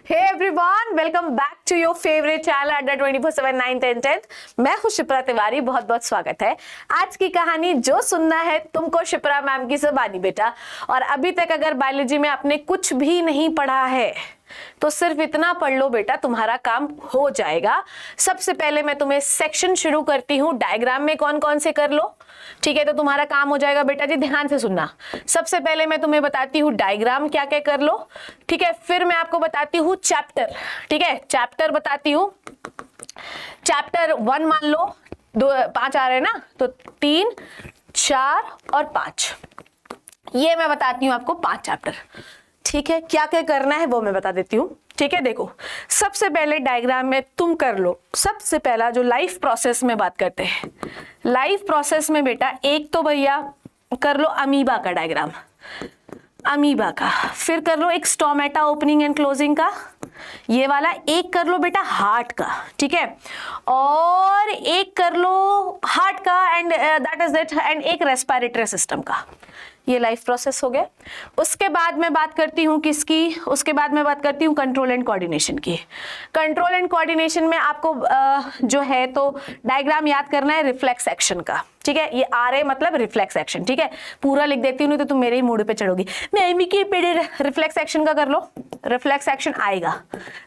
Hey everyone, welcome back to your favorite channel Adda 24/7 9th and 10th। मैं हूँ शिप्रा तिवारी, बहुत बहुत स्वागत है। आज की कहानी जो सुनना है तुमको शिप्रा मैम की ज़बानी बेटा। और अभी तक अगर बायोलॉजी में आपने कुछ भी नहीं पढ़ा है तो सिर्फ इतना पढ़ लो बेटा, तुम्हारा काम हो जाएगा। सबसे पहले मैं तुम्हें सेक्शन शुरू करती हूँ, डायग्राम में कौन कौन से कर लो, ठीक है, तो तुम्हारा काम हो जाएगा बेटा जी। ध्यान से सुनना। सबसे पहले मैं तुम्हें बताती हूँ डायग्राम क्या क्या कर लो, ठीक है। फिर मैं आपको बताती हूँ चैप्टर, ठीक है, चैप्टर बताती हूँ। चैप्टर 1 मान लो, 5 आ रहे हैं ना, तो 3, 4 और 5, ये मैं बताती हूँ आपको 5 चैप्टर, ठीक है। क्या क्या करना है वो मैं बता देती हूँ, ठीक है। देखो, सबसे पहले डायग्राम में तुम कर लो। सबसे पहला जो लाइफ प्रोसेस में बात करते हैं, लाइफ प्रोसेस में बेटा एक तो भैया कर लो अमीबा का डायग्राम, अमीबा का। फिर कर लो एक स्टोमेटा ओपनिंग एंड क्लोजिंग का, ये वाला। एक कर लो बेटा हार्ट का, ठीक है, और एक कर लो हार्ट का and that is it, and एक रेस्पिरेटरी सिस्टम का। ये लाइफ प्रोसेस हो गया। उसके बाद मैं बात करती हूँ किसकी, उसके बाद मैं बात करती हूँ कंट्रोल एंड कोऑर्डिनेशन की। कंट्रोल एंड कोऑर्डिनेशन में आपको जो है तो डायग्राम याद करना है रिफ्लेक्स एक्शन का, ठीक है। ये आर मतलब रिफ्लेक्स एक्शन, ठीक है। पूरा लिख देती हूँ नहीं तो तुम मेरे ही मूड पे चढ़ोगी। मैं के पेड़े रिफ्लेक्स एक्शन का कर लो। रिफ्लेक्स एक्शन आएगा,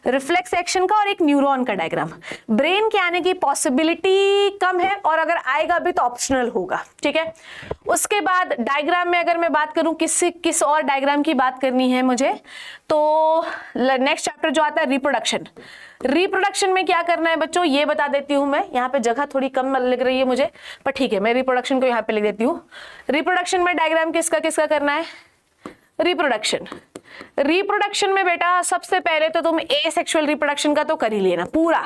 रिफ्लेक्स एक्शन का और एक न्यूरॉन का डायग्राम। ब्रेन के आने की पॉसिबिलिटी कम है और अगर आएगा भी तो ऑप्शनल होगा, ठीक है। उसके बाद डायग्राम में अगर मैं बात करूं किस और डायग्राम की बात करनी है मुझे, तो नेक्स्ट चैप्टर जो आता है रिप्रोडक्शन। रिप्रोडक्शन में क्या करना है बच्चों ये बता देती हूं मैं। यहाँ पे जगह थोड़ी कम लग रही है मुझे, पर ठीक है, मैं रिप्रोडक्शन को यहाँ पे लिख देती हूँ। रिप्रोडक्शन में डायग्राम किसका किसका करना है, रिप्रोडक्शन। रिप्रोडक्शन में बेटा सबसे पहले तो तुम ए सेक्सुअल रिप्रोडक्शन का तो कर ही लेना पूरा।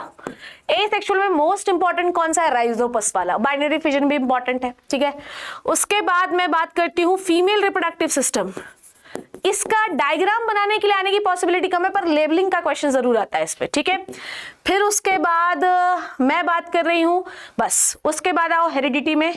ए सेक्सुअल में मोस्ट इंपॉर्टेंट कौन सा है, राइजोपस वाला। बाइनरी फिजन भी इंपॉर्टेंट है, ठीक है। उसके बाद मैं बात करती हूँ फीमेल रिप्रोडक्टिव सिस्टम। इसका डायग्राम बनाने के लिए आने की पॉसिबिलिटी कम है, पर लेबलिंग का क्वेश्चन जरूर आता है इस पे, ठीक है। फिर उसके बाद मैं बात कर रही हूं, बस उसके बाद आओ हेरिडिटी में।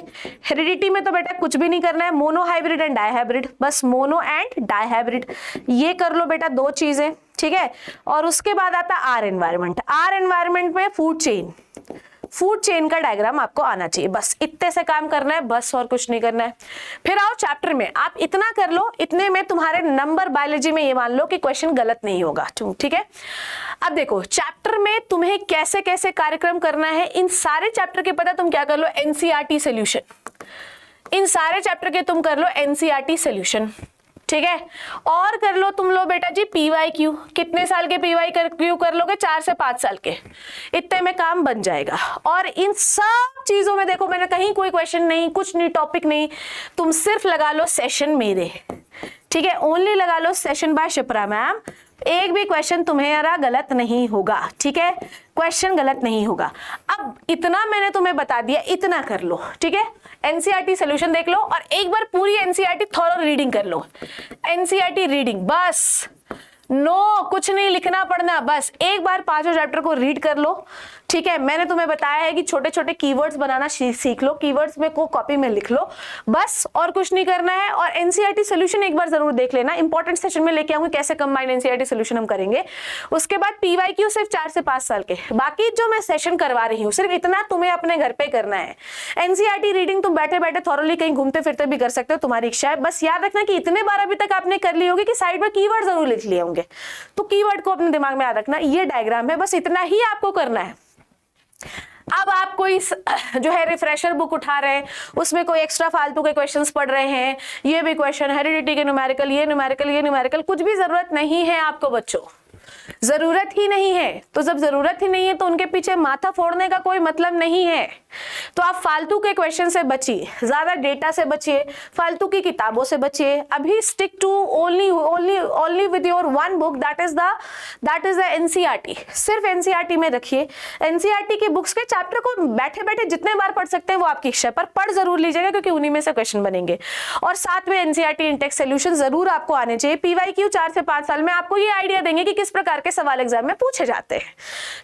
हेरिडिटी में तो बेटा कुछ भी नहीं करना है, monohybrid and die hybrid, बस monohybrid die dihybrid कर लो बेटा, 2 चीजें, ठीक है। और उसके बाद आता आर एनवायरमेंट। आर एनवायरमेंट में फूड चेन, फूड चेन का डायग्राम आपको आना चाहिए, बस इतने से काम करना है, बस और कुछ नहीं करना है। फिर आओ चैप्टर में, आप इतना कर लो, इतने में तुम्हारे नंबर बायोलॉजी में ये मान लो कि क्वेश्चन गलत नहीं होगा, ठीक है। अब देखो चैप्टर में तुम्हें कैसे कैसे कार्यक्रम करना है, इन सारे चैप्टर के पता तुम क्या कर लो, एनसीईआरटी सॉल्यूशन। इन सारे चैप्टर के तुम कर लो एनसीईआरटी सॉल्यूशन, ठीक है। और कर लो तुम लो बेटा जी पीवाईक्यू। कितने साल के पीवाईक्यू कर लोगे, 4 से 5 साल के, इतने में काम बन जाएगा। और इन सब चीजों में देखो मैंने कहीं कोई क्वेश्चन नहीं, कुछ नहीं, टॉपिक नहीं, तुम सिर्फ लगा लो सेशन मेरे, ठीक है। ओनली लगा लो सेशन बाय शिप्रा मैम, एक भी क्वेश्चन तुम्हें गलत नहीं होगा, ठीक है, क्वेश्चन गलत नहीं होगा। अब इतना मैंने तुम्हें बता दिया, इतना कर लो, ठीक है। एनसीईआरटी सॉल्यूशन देख लो और एक बार पूरी एनसीईआरटी थॉरो रीडिंग कर लो। एनसीईआरटी रीडिंग बस, नो कुछ नहीं लिखना पढ़ना, बस एक बार 5 चैप्टर को रीड कर लो, ठीक है। मैंने तुम्हें बताया है कि छोटे छोटे कीवर्ड्स बनाना सीख लो, कीवर्ड्स में को कॉपी में लिख लो, बस और कुछ नहीं करना है। और एनसीईआरटी सॉल्यूशन एक बार जरूर देख लेना, इंपॉर्टेंट सेशन में लेके आऊंगी कैसे कंबाइंड एनसीईआरटी सॉल्यूशन हम करेंगे। उसके बाद पीवाईक्यू सिर्फ 4 से 5 साल के, बाकी जो मैं सेशन करवा रही हूँ सिर्फ इतना तुम्हें अपने घर पे करना है। एनसीईआरटी रीडिंग तुम बैठे बैठे थॉरली कहीं घूमते फिरते भी कर सकते हो, तुम्हारी इच्छा है। बस याद रखना कि इतने बार अभी तक आपने कर ली होगी कि साइड में कीवर्ड जरूर लिख लिए होंगे, तो कीवर्ड को अपने दिमाग में याद रखना। ये डायग्राम है, बस इतना ही आपको करना है। अब आप कोई जो है रिफ्रेशर बुक उठा रहे हैं, उसमें कोई एक्स्ट्रा फालतू के क्वेश्चंस पढ़ रहे हैं, ये भी क्वेश्चन, हेरिडिटी के न्यूमेरिकल, ये न्यूमेरिकल, ये न्यूमेरिकल, कुछ भी जरूरत नहीं है आपको बच्चों, जरूरत ही नहीं है। तो जब जरूरत ही नहीं है तो उनके पीछे माथा फोड़ने का कोई मतलब नहीं है। तो आप फालतू के क्वेश्चन से बचिए, ज्यादा डेटा से बचिए, फालतू की किताबों से बचिए। अभी stick to only with your one book, that is the NCERT. सिर्फ एनसीईआरटी में रखिए। एनसीईआरटी की बुक्स के चैप्टर को बैठे बैठे जितने बार पढ़ सकते हैं वो आपकी इच्छा, पर पढ़ जरूर लीजिएगा क्योंकि उन्हीं में से क्वेश्चन बनेंगे। और साथ में एनसीईआरटी इंटेक्स सॉल्यूशन जरूर आपको आने चाहिए। पीवाईक्यू 4 से 5 साल में आपको ये आइडिया देंगे कि किस प्रकार के सवाल एग्जाम में पूछे जाते हैं,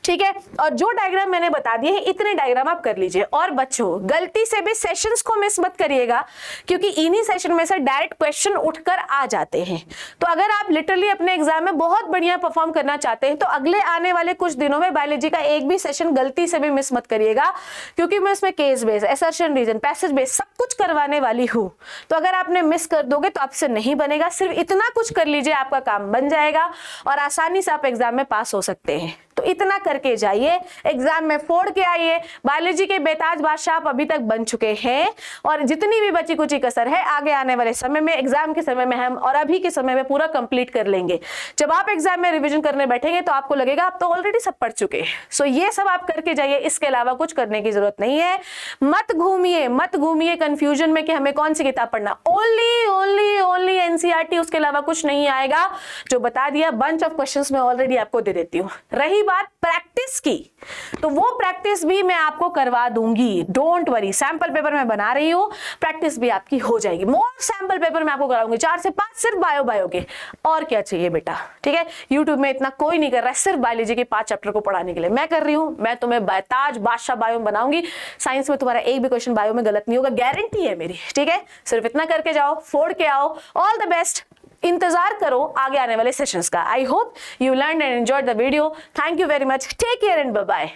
ठीक है। और जो डायग्राम मैंने बता दिए हैं इतने डायग्राम आप कर लीजिए। और बच्चों गलती से भी सेशंस को मिस मत करिएगा, क्योंकि इन्हीं सेशन में से डायरेक्ट क्वेश्चन उठकर आ जाते हैं। तो अगर आप लिटरली अपने एग्जाम में बहुत बढ़िया परफॉर्म करना चाहते हैं तो अगले आने वाले कुछ दिनों में बायोलॉजी का एक भी सेशन गलती से भी मिस मत करिएगा, क्योंकि मैं इसमें case base, assertion reason, passage base सब कुछ करवाने वाली हूं। तो अगर आपने मिस कर दोगे तो आपसे नहीं बनेगा। सिर्फ इतना कुछ कर लीजिए, आपका काम बन जाएगा और आसानी से आप एग्जाम में पास हो सकते हैं। तो इतना करके जाइए, एग्जाम में फोड़ के आइए। बायोलॉजी के बेताज बादशाह आप अभी तक बन चुके हैं, और जितनी भी बची कुची कसर है आगे आने वाले समय में, एग्जाम के समय में हम और अभी के समय में पूरा कंप्लीट कर लेंगे। जब आप एग्जाम में रिवीजन करने बैठेंगे तो आपको लगेगा आप तो ऑलरेडी सब पढ़ चुके हैं। सो ये सब आप करके जाइए, इसके अलावा कुछ करने की जरूरत नहीं है। मत घूमिए कंफ्यूजन में कि हमें कौन सी किताब पढ़ना। ओनली एनसीईआरटी, उसके अलावा कुछ नहीं आएगा। जो बता दिया बंच ऑफ क्वेश्चंस मैं ऑलरेडी आपको दे देती हूँ। रही बात प्रैक्टिस की, तो वो प्रैक्टिस भी मैं आपको करवा दूंगी, डोंट वरी। सैंपल पेपर मैं बना रही हूँ, प्रैक्टिस भी आपकी हो जाएगी। मोर सैंपल पेपर मैं आपको कराऊंगी, 4 से 5 सिर्फ बायो के। और क्या चाहिए बेटा, ठीक है। यूट्यूब में इतना कोई नहीं कर रहा है सिर्फ बायोलॉजी के 5 चैप्टर को पढ़ाने के लिए, मैं कर रही हूँ। मैं तुम्हें बेताज बादशाह बायो में बनाऊंगी। साइंस में तुम्हारा एक भी क्वेश्चन बायो में गलत नहीं होगा, गारंटी है मेरी, ठीक है। सिर्फ इतना करके जाओ, फोड़ के आओ। ऑल द बेस्ट, इंतजार करो आगे आने वाले सेशंस का। I hope you learn and enjoyed the video. Thank you very much, take care and bye bye.